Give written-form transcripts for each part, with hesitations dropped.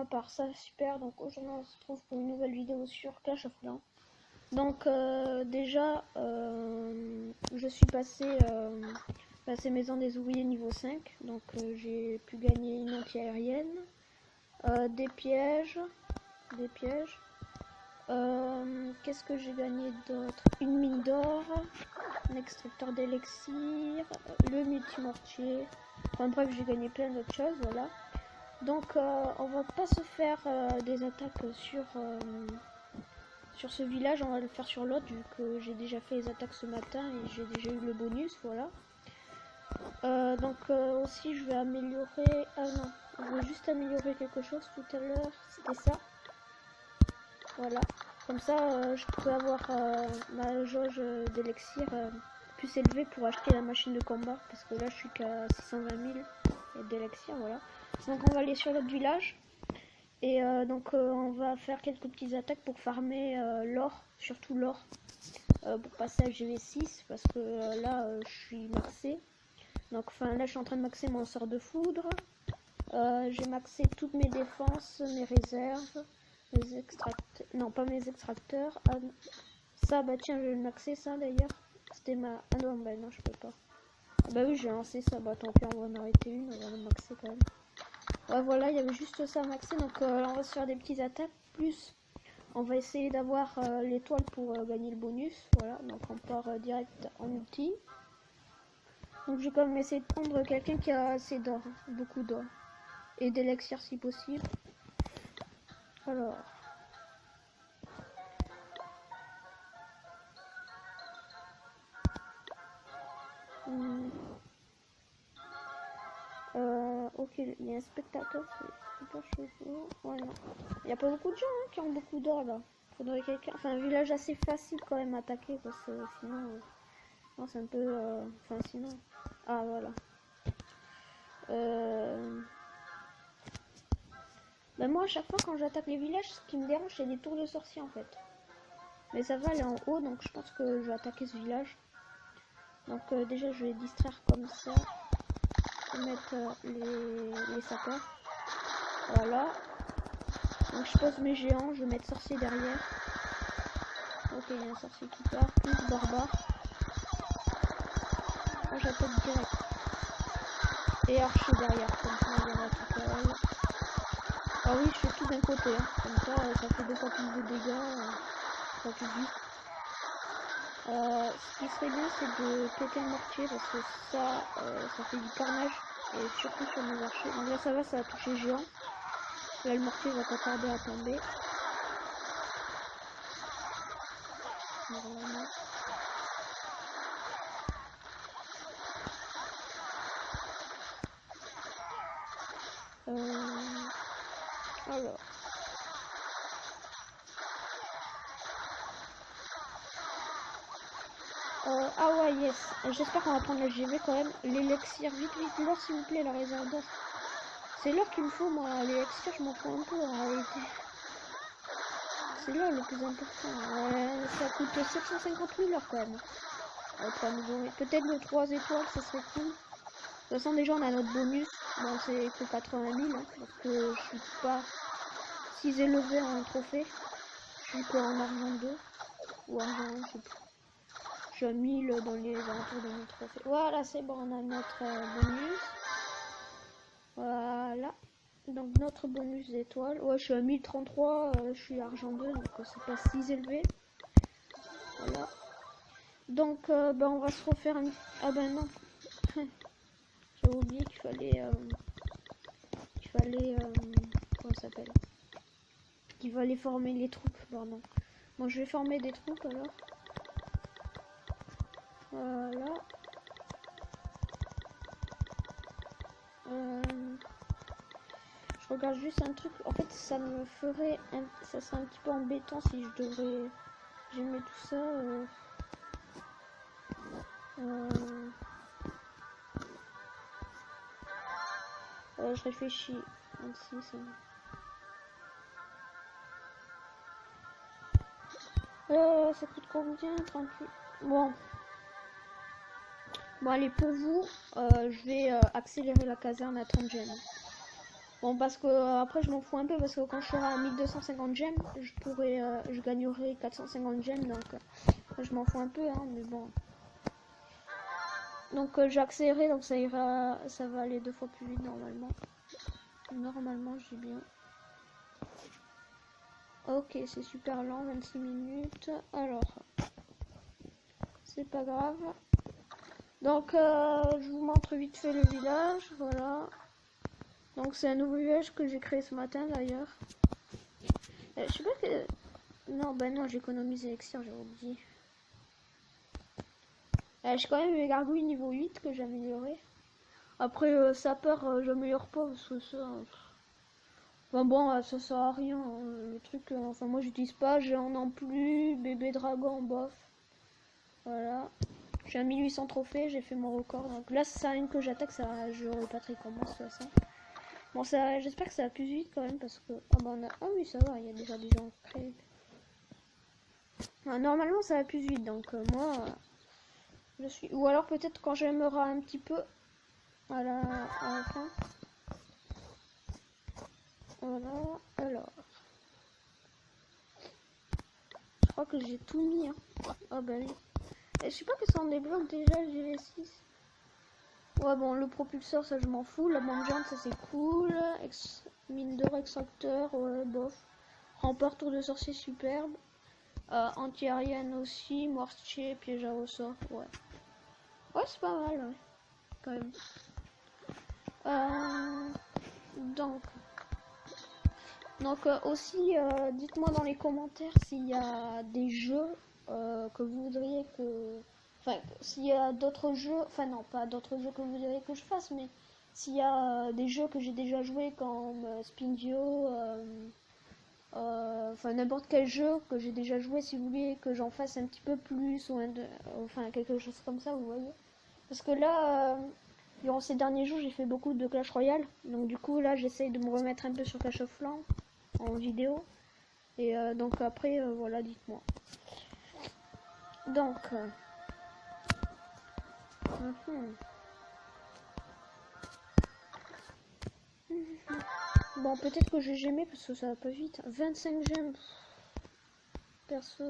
part ça, super. Donc aujourd'hui on se retrouve pour une nouvelle vidéo sur Clash of Clans. Donc déjà je suis passé maison des ouvriers niveau 5. Donc j'ai pu gagner une anti-aérienne, des pièges. Qu'est-ce que j'ai gagné d'autre? Une mine d'or, un extracteur d'élixir, le multimortier. Enfin bref, j'ai gagné plein d'autres choses, voilà. Donc on va pas se faire des attaques sur ce village, on va le faire sur l'autre vu que j'ai déjà fait les attaques ce matin et j'ai déjà eu le bonus, voilà. Aussi je vais améliorer, ah non, je vais juste améliorer quelque chose tout à l'heure, c'était ça. Voilà, comme ça je peux avoir ma jauge d'élixir plus élevée pour acheter la machine de combat, parce que là je suis qu'à 620 000 d'élixir, voilà. Donc on va aller sur l'autre village, et on va faire quelques petites attaques pour farmer l'or, surtout l'or, pour passer à GV6, parce que là je suis maxé. Donc enfin là je suis en train de maxer mon sort de foudre, j'ai maxé toutes mes défenses, mes réserves, mes extracteurs, non pas mes extracteurs, ah, ça bah tiens je vais le maxer ça d'ailleurs, c'était ma, ah non bah non je peux pas, ah, bah oui j'ai lancé ça, bah tant pis on va en arrêter une, on va le maxer quand même. Ouais voilà, il y avait juste ça à maxer, donc là on va se faire des petites attaques, plus on va essayer d'avoir l'étoile pour gagner le bonus, voilà, donc on part direct en ulti. Donc je vais quand même essayer de prendre quelqu'un qui a assez d'or, beaucoup d'or, et d'élixir si possible. Alors... ok, il y a un spectateur, c'est super chaud. Ouais, non. Il n'y a pas beaucoup de gens qui ont beaucoup d'or là. Faudrait quelqu'un. Enfin, un village assez facile quand même à attaquer parce que sinon. Non, c'est un peu. Enfin, sinon. Ah, voilà. Ben, moi, à chaque fois quand j'attaque les villages, ce qui me dérange, c'est des tours de sorciers en fait. Mais ça va, elle est en haut donc je pense que je vais attaquer ce village. Donc, déjà, je vais distraire comme ça. Je vais mettre les sapeurs. Voilà. Donc je pose mes géants, je vais mettre sorcier derrière. Ok, il y a un sorcier qui part, plus barbare. Là j'attaque direct. Et archer derrière, comme ça il y en a tout à l'heure. Ah oui, je fais tout d'un côté, hein. Comme ça fait 2 fois plus de dégâts, ça fait vite. Ce qui serait bien c'est de péter le mortier parce que ça fait du carnage. Et surtout sur mes archers. Donc là ça va, ça a touché géant. Là le mortier va pas tarder à tomber. Normalement. Alors. Ah ouais, yes. J'espère qu'on va prendre la GV quand même. L'élixir, vite, l'or s'il vous plaît, la réserve d'or. C'est l'or qu'il me faut, moi. L'élixir, je m'en fous un peu en réalité. C'est l'or le plus important. Ça coûte 750 000 l'or quand même. Peut-être nos 3 étoiles, ça serait cool. De toute façon, déjà, on a notre bonus. Bon, c'est que 80 000, hein, parce que je suis pas si élevé en trophée. Je suis qu'en argent 2. Ou argent 1, je sais plus. Je suis à 1000 dans les alentours de notre trophée. Voilà, c'est bon, on a notre bonus. Voilà. Donc notre bonus d'étoiles. Ouais, je suis à 1033, je suis argent 2, donc c'est pas si élevé. Voilà. Donc on va se refaire une... Ah ben non. J'ai oublié qu'il fallait... comment ça s'appelle? Qu'il fallait former les troupes, pardon. Bon, je vais former des troupes alors. Voilà. Je regarde juste un truc. En fait, ça me ferait... Ça serait un petit peu embêtant si je devrais... J'aimais tout ça. Je réfléchis. 26. Ça coûte combien? 38. Bon. Bon, allez, pour vous, je vais accélérer la caserne à 30 gemmes. Bon, parce que après, je m'en fous un peu, parce que quand je serai à 1250 gemmes, je gagnerai 450 gemmes, donc je m'en fous un peu, hein, mais bon. Donc j'ai accéléré, donc ça va aller 2 fois plus vite normalement. Normalement, je dis bien. Ok, c'est super lent, 26 minutes. Alors, c'est pas grave. Donc, je vous montre vite fait le village, voilà. Donc, c'est un nouveau village que j'ai créé ce matin d'ailleurs. Je sais pas que... Non, ben non, j'ai économisé l'élixir, j'ai oublié. J'ai quand même mes gargouilles niveau 8 que j'ai amélioré. Après, sapeur, j'améliore pas parce que ça... Enfin bon, ça sert à rien. Le truc, enfin moi j'utilise pas, géant non plus, bébé dragon, bof. Voilà. J'ai un 1800 trophées, j'ai fait mon record. Donc là, ça sert à rien que j'attaque, ça, j'aurai pas de récompense de toute façon. Bon, ça, j'espère que ça va plus vite quand même parce que... Ah bah ah oui, ça va, il y a déjà des gens créés. Ah, normalement, ça va plus vite, donc moi, je suis... Ou alors peut-être quand j'aimerai un petit peu à la fin. Voilà, alors... Je crois que j'ai tout mis, hein. Ah bah oui. Et je sais pas que ça en débloque déjà, le GV6. Ouais, bon, le propulseur, ça je m'en fous. La bande géante, ça c'est cool. Mine d'or extracteur, ouais, bof. Rempart tour de sorcier superbe. Anti-aérienne aussi. Mortier, piège à ressort, ouais. Ouais, c'est pas mal, ouais. Quand même. Donc aussi, dites-moi dans les commentaires s'il y a des jeux que vous voudriez que... Enfin, s'il y a d'autres jeux... Enfin non, pas d'autres jeux que vous voudriez que je fasse, mais s'il y a des jeux que j'ai déjà joué comme Spindio, enfin n'importe quel jeu que j'ai déjà joué, si vous voulez que j'en fasse un petit peu plus, ou enfin quelque chose comme ça, vous voyez. Parce que là... durant ces derniers jours, j'ai fait beaucoup de Clash Royale. Donc du coup, là, j'essaye de me remettre un peu sur Clash of Clans en vidéo. Et donc après, voilà, dites-moi. Donc... Bon, peut-être que j'ai jamais parce que ça va pas vite. 25 gemmes. Perso,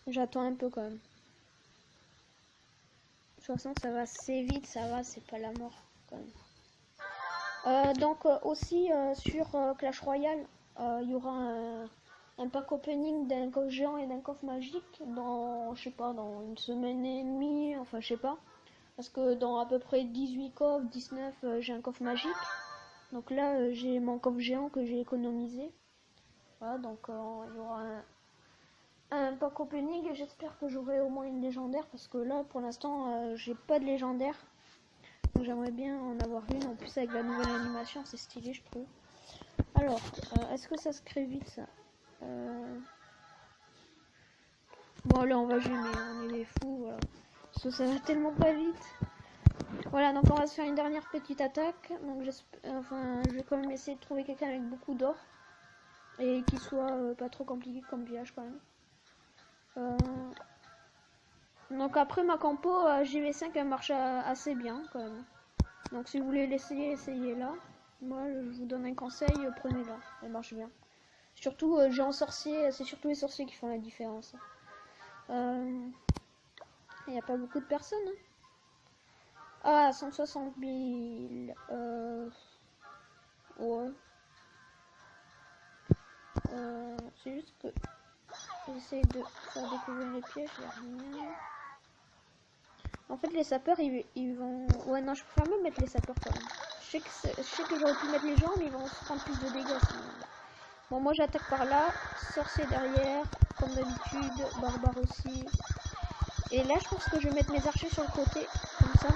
j'attends un peu quand même. De toute façon, ça va assez vite, ça va, c'est pas la mort quand même. Donc aussi sur Clash Royale, il y aura un pack opening d'un coffre géant et d'un coffre magique dans, je sais pas, dans une semaine et demie, enfin je sais pas. Parce que dans à peu près 18 coffres, 19, j'ai un coffre magique. Donc là, j'ai mon coffre géant que j'ai économisé. Voilà, donc il y aura un pack opening et j'espère que j'aurai au moins une légendaire. Parce que là, pour l'instant, j'ai pas de légendaire. Donc j'aimerais bien en avoir une. En plus, avec la nouvelle animation, c'est stylé, je trouve. Alors, est-ce que ça se crée vite, ça Bon, là, on va gêner, on est des fous, voilà. Parce que ça va tellement pas vite. Voilà, donc on va se faire une dernière petite attaque. Donc je vais quand même essayer de trouver quelqu'un avec beaucoup d'or. Et qui soit pas trop compliqué comme village quand même. Donc après ma campo JV5 elle marche assez bien quand même. Donc si vous voulez l'essayer, essayez-la. Moi je vous donne un conseil, prenez-la, elle marche bien. Surtout géant sorcier, c'est surtout les sorciers qui font la différence. Il n'y a pas beaucoup de personnes. Hein. Ah, 160 000. Ouais. C'est juste que j'essaie de faire découvrir les pièges, il n'y a rien. En fait, les sapeurs, ils vont... Ouais, non, je préfère même mettre les sapeurs quand même. Je sais que j'aurais pu mettre les gens, mais ils vont se prendre plus de dégâts sinon. Bon, moi j'attaque par là, sorcier derrière, comme d'habitude, barbare aussi. Et là, je pense que je vais mettre mes archers sur le côté, comme ça.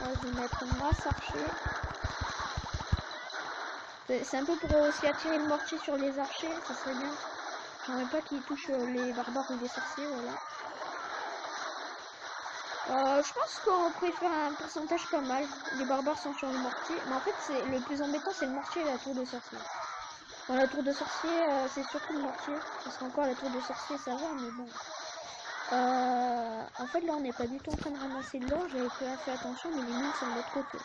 Ouais, je vais mettre masse archer. C'est un peu pour aussi attirer le mortier sur les archers, ça serait bien. J'aimerais pas qu'ils touchent les barbares ou les sorciers, voilà. Je pense qu'on préfère un pourcentage pas mal. Les barbares sont sur le mortier. Mais en fait, le plus embêtant, c'est le mortier et la tour de sorcier. Bon, la tour de sorcier, c'est surtout le mortier. Parce qu'encore la tour de sorcier, ça va, mais bon. En fait, là, on n'est pas du tout en train de ramasser de l'or. J'avais pas fait attention, mais les mines sont de l'autre côté.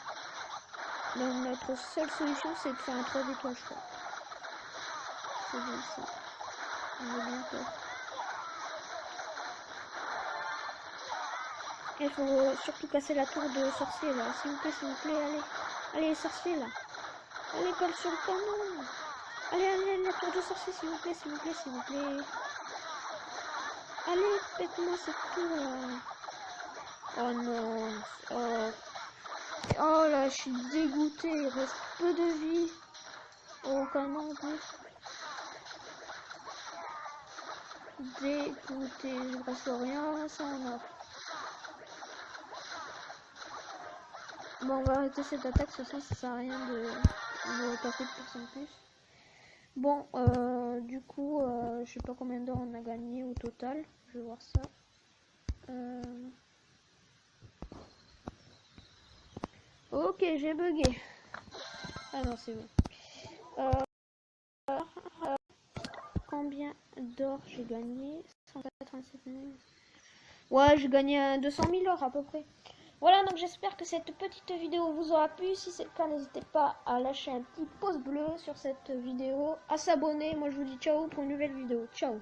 Donc, notre seule solution, c'est de faire un 3 étoiles, je crois. C'est bien ça. On est bientôt. Il faut surtout casser la tour de sorcier, là. S'il vous plaît, allez. Allez, sorcier, là. Allez, colle sur le canon. Allez, la tour de sorcier, s'il vous plaît, s'il vous plaît, s'il vous plaît. Allez, faites-moi cette tour, là. Oh non. Oh là, je suis dégoûté. Il reste peu de vie. Oh, canon en plus. Dégoûté. Je ne reste rien sans or. Bon, on va arrêter cette attaque. De toute façon, ça sert à rien de taper de plus en plus. Bon, du coup, je sais pas combien d'or on a gagné au total. Je vais voir ça. Ok, j'ai bugué. Ah non, c'est bon. Combien d'or j'ai gagné? 187 000. Ouais, j'ai gagné 200 000 or à peu près. Voilà, donc j'espère que cette petite vidéo vous aura plu. Si c'est le cas, n'hésitez pas à lâcher un petit pouce bleu sur cette vidéo, à s'abonner. Moi, je vous dis ciao pour une nouvelle vidéo. Ciao.